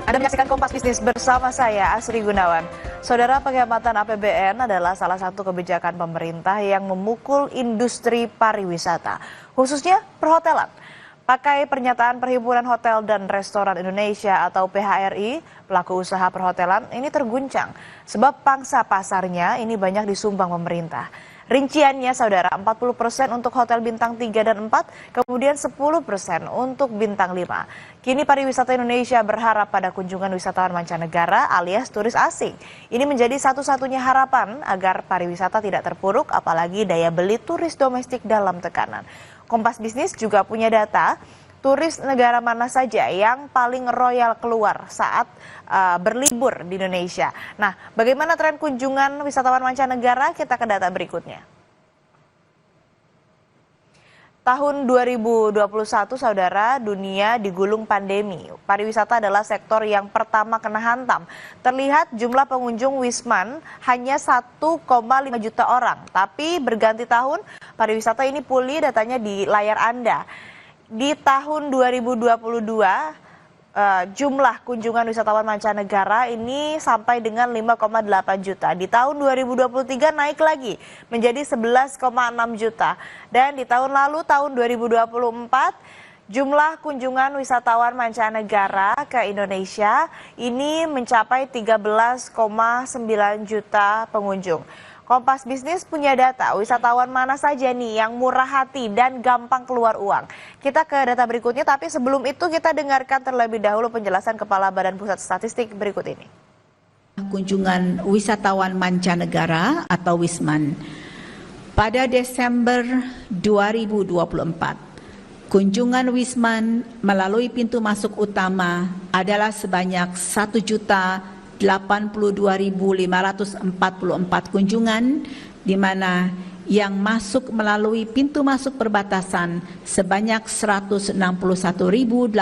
Anda menyaksikan Kompas Bisnis bersama saya, Asri Gunawan. Saudara, penghematan APBN adalah salah satu kebijakan pemerintah yang memukul industri pariwisata, khususnya perhotelan. Pakai pernyataan Perhimpunan Hotel dan Restoran Indonesia atau PHRI, pelaku usaha perhotelan ini terguncang sebab pangsa pasarnya ini banyak disumbang pemerintah. Rinciannya saudara, 40% untuk hotel bintang 3 dan 4, kemudian 10% untuk bintang 5. Kini pariwisata Indonesia berharap pada kunjungan wisatawan mancanegara alias turis asing. Ini menjadi satu-satunya harapan agar pariwisata tidak terpuruk, apalagi daya beli turis domestik dalam tekanan. Kompas Bisnis juga punya data turis negara mana saja yang paling royal keluar saat berlibur di Indonesia. Nah, bagaimana tren kunjungan wisatawan mancanegara? Kita ke data berikutnya. Tahun 2021, saudara, dunia digulung pandemi. Pariwisata adalah sektor yang pertama kena hantam. Terlihat jumlah pengunjung Wisman hanya 1,5 juta orang. Tapi berganti tahun, pariwisata ini pulih, datanya di layar Anda. Di tahun 2022, jumlah kunjungan wisatawan mancanegara ini sampai dengan 5,8 juta. Di tahun 2023 naik lagi menjadi 11,6 juta. Dan di tahun lalu, tahun 2024, jumlah kunjungan wisatawan mancanegara ke Indonesia ini mencapai 13,9 juta pengunjung. Kompas Bisnis punya data wisatawan mana saja nih yang murah hati dan gampang keluar uang. Kita ke data berikutnya, tapi sebelum itu kita dengarkan terlebih dahulu penjelasan Kepala Badan Pusat Statistik berikut ini. Kunjungan wisatawan mancanegara atau Wisman. Pada Desember 2024, kunjungan Wisman melalui pintu masuk utama adalah sebanyak 1.082.544 kunjungan, di mana yang masuk melalui pintu masuk perbatasan sebanyak 161.828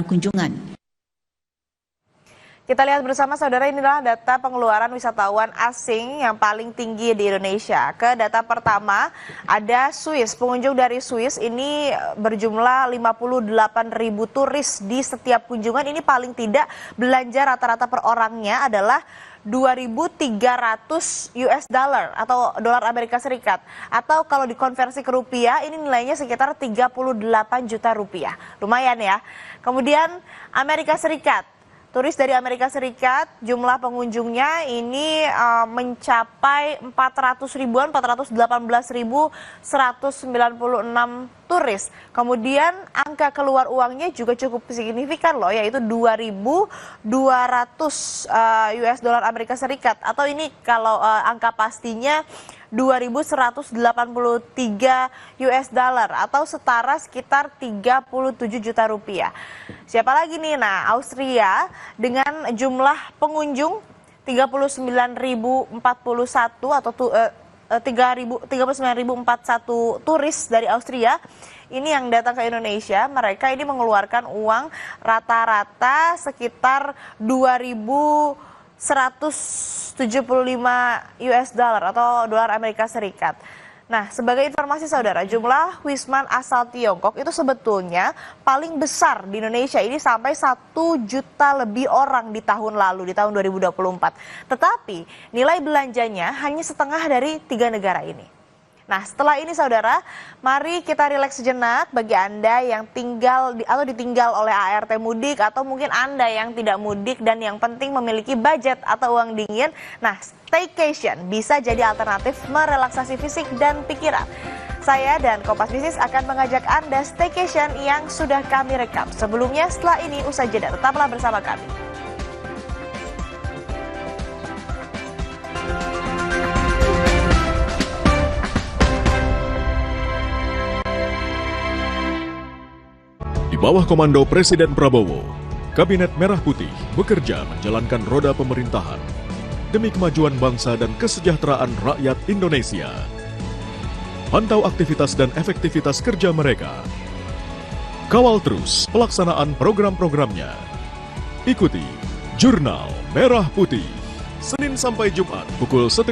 kunjungan. Kita lihat bersama saudara, inilah data pengeluaran wisatawan asing yang paling tinggi di Indonesia. Ke data pertama ada Swiss, pengunjung dari Swiss ini berjumlah 58.000 turis di setiap kunjungan. Ini paling tidak belanja rata-rata per orangnya adalah 2.300 US dollar atau dolar Amerika Serikat. Atau kalau dikonversi ke rupiah ini nilainya sekitar 38 juta rupiah. Lumayan ya. Kemudian Amerika Serikat. Turis dari Amerika Serikat jumlah pengunjungnya ini mencapai 418.196 turis. Kemudian angka keluar uangnya juga cukup signifikan loh, yaitu 2.200 US dollar Amerika Serikat, atau ini kalau angka pastinya 2.183 US dollar atau setara sekitar 37 juta rupiah. Siapa lagi nih? Nah, Austria dengan jumlah pengunjung 39.041 atau 39.041 turis dari Austria ini yang datang ke Indonesia. Mereka ini mengeluarkan uang rata-rata sekitar 2.175 US dollar atau dolar Amerika Serikat. Nah, sebagai informasi saudara, jumlah Wisman asal Tiongkok itu sebetulnya paling besar di Indonesia, ini sampai 1 juta lebih orang di tahun lalu, di tahun 2024. Tetapi nilai belanjanya hanya setengah dari 3 negara ini. Nah, setelah ini saudara, mari kita rileks sejenak bagi Anda yang tinggal atau ditinggal oleh ART mudik, atau mungkin Anda yang tidak mudik dan yang penting memiliki budget atau uang dingin. Nah, staycation bisa jadi alternatif merelaksasi fisik dan pikiran. Saya dan Kompas Bisnis akan mengajak Anda staycation yang sudah kami rekam sebelumnya. Setelah ini usai jeda, tetaplah bersama kami. Di bawah komando Presiden Prabowo, Kabinet Merah Putih bekerja menjalankan roda pemerintahan demi kemajuan bangsa dan kesejahteraan rakyat Indonesia. Pantau aktivitas dan efektivitas kerja mereka. Kawal terus pelaksanaan program-programnya. Ikuti Jurnal Merah Putih, Senin sampai Jumat pukul 1.